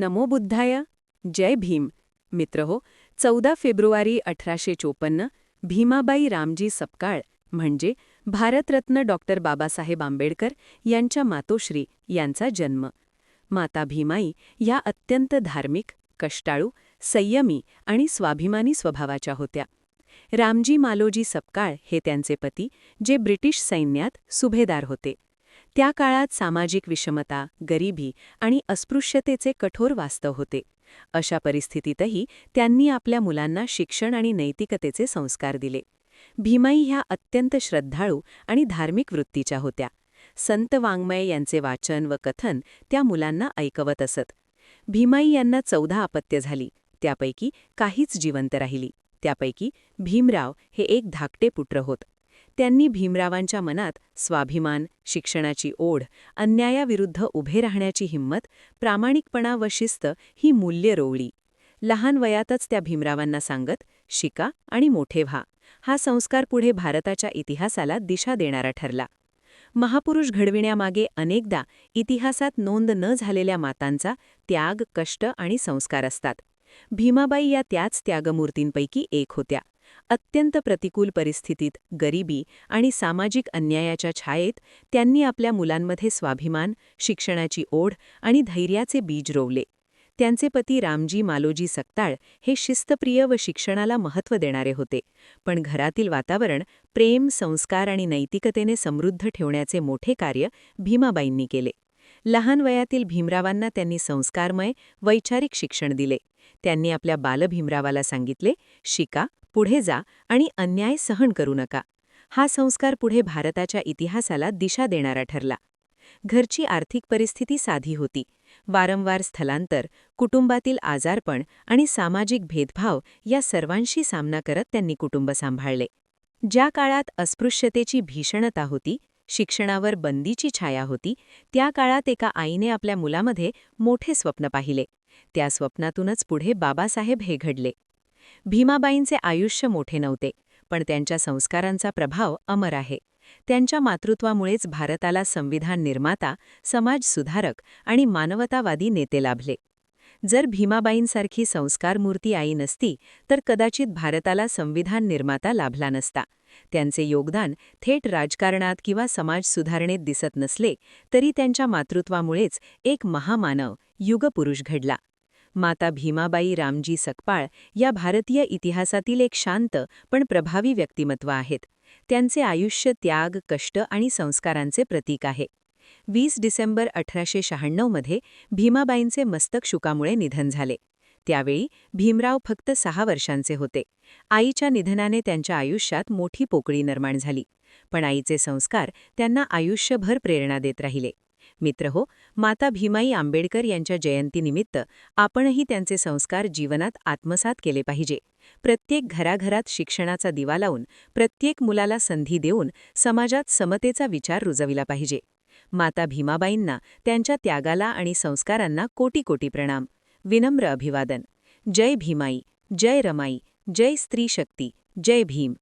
नमो बुद्धाय. जय भीम. मित्रहो, 14 फेब्रुवारी 1854 भीमाबाई रामजी सपकाळ म्हणजे भारतरत्न डॉक्टर बाबासाहेब आंबेडकर यांच्या मातोश्री यांचा जन्म. माता भीमाई या अत्यंत धार्मिक, कष्टाळू, संयमी आणि स्वाभिमानी स्वभावाच्या होत्या. रामजी मालोजी सपकाळ हे त्यांचे पती, जे ब्रिटिश सैन्यात सुभेदार होते. त्या काळात सामाजिक विषमता, गरिबी आणि अस्पृश्यतेचे कठोर वास्तव होते. अशा परिस्थितीतही त्यांनी आपल्या मुलांना शिक्षण आणि नैतिकतेचे संस्कार दिले. भीमाई ह्या अत्यंत श्रद्धाळू आणि धार्मिक वृत्तीच्या होत्या. संत वाङ्मय यांचे वाचन व कथन त्या मुलांना ऐकवत असत. भीमाई यांना 14 अपत्य झाली, त्यापैकी काहीच जिवंत राहिली. त्यापैकी भीमराव हे एक धाकटे पुत्र होत. त्यांनी भीमरावांच्या मनात स्वाभिमान, शिक्षणाची ओढ, अन्यायाविरुद्ध उभे राहण्याची हिंमत, प्रामाणिकपणा व शिस्त ही मूल्ये रोवली. लहान वयातच त्या भीमरावांना सांगत, शिका आणि मोठे व्हा. हा संस्कार पुढे भारताच्या इतिहासाला दिशा देणारा ठरला. महापुरुष घडविण्यामागे अनेकदा इतिहासात नोंद न झालेल्या मातांचा त्याग, कष्ट आणि संस्कार असतात. भीमाबाई या त्याच त्यागमूर्तींपैकी एक होत्या. अत्यंत प्रतिकूल परिस्थितीत, गरिबी आणि सामाजिक अन्यायाच्या छायेत त्यांनी आपल्या मुलांमध्ये स्वाभिमान, शिक्षणाची ओढ आणि धैर्याचे बीज रोवले. त्यांचे पती रामजी मालोजी सकताळ हे शिस्तप्रिय व शिक्षणाला महत्त्व देणारे होते, पण घरातील वातावरण प्रेम, संस्कार आणि नैतिकतेने समृद्ध ठेवण्याचे मोठे कार्य भीमाबाईंनी केले. लहान वयातील भीमरावांना त्यांनी संस्कारमय, वैचारिक शिक्षण दिले. त्यांनी आपल्या बालभीमरावाला सांगितले, शिका, पुढे जा आणि अन्याय सहन करू नका. हा संस्कार पुढे भारताच्या इतिहासाला दिशा देणारा ठरला. घरची आर्थिक परिस्थिती साधी होती. वारंवार स्थलांतर, कुटुंबातील आजारपण आणि सामाजिक भेदभाव या सर्वांशी सामना करत त्यांनी कुटुंब सांभाळले. ज्या काळात अस्पृश्यतेची भीषणता होती, शिक्षणावर बंदीची छाया होती, त्या काळात एका आईने आपल्या मुलामध्ये मोठे स्वप्न पाहिले. त्या स्वप्नातूनच पुढे बाबासाहेब हे घडले. भीमाबाईंचे आयुष्य मोठे नव्हते, पण त्यांच्या संस्कारांचा प्रभाव अमर आहे. त्यांच्या मातृत्वामुळेच भारताला संविधान निर्माता, समाज सुधारक आणि मानवतावादी नेते लाभले. जर भीमाबाईंसारखी संस्कारमूर्ती आई नसती, तर कदाचित भारताला संविधान निर्माता लाभला नसता. त्यांचे योगदान थेट राजकारणात किंवा समाज सुधारणेत दिसत नसले, तरी त्यांच्या मातृत्वामुळेच एक महामानव, युगपुरुष घडला. माता भीमाबाई रामजी सकपाळ या भारतीय इतिहासातील एक शांत पण प्रभावी व्यक्तिमत्व आहेत. त्यांचे आयुष्य त्याग, कष्ट आणि संस्कारांचे प्रतीक आहे. 20 डिसेंबर 1896 मध्ये भीमाबाईंचे मस्तक शुकामुळे निधन झाले. त्यावेळी भीमराव फक्त 6 वर्षांचे होते. आईच्या निधनाने त्यांच्या आयुष्यात मोठी पोकळी निर्माण झाली, पण आईचे संस्कार त्यांना आयुष्यभर प्रेरणा देत राहिले. मित्रहो, माता भीमाई आंबेडकर यांच्या जयंतीनिमित्त आपणही त्यांचे संस्कार जीवनात आत्मसात केले पाहिजे. प्रत्येक घराघरात शिक्षणाचा दिवा लावून, प्रत्येक मुलाला संधी देऊन समाजात समतेचा विचार रुजविला पाहिजे. माता भीमाबाईंना, त्यांच्या त्यागाला आणि संस्कारांना कोटी कोटी प्रणाम. विनम्र अभिवादन. जय भीमाई, जय रमाई, जय स्त्री शक्ती, जय भीम.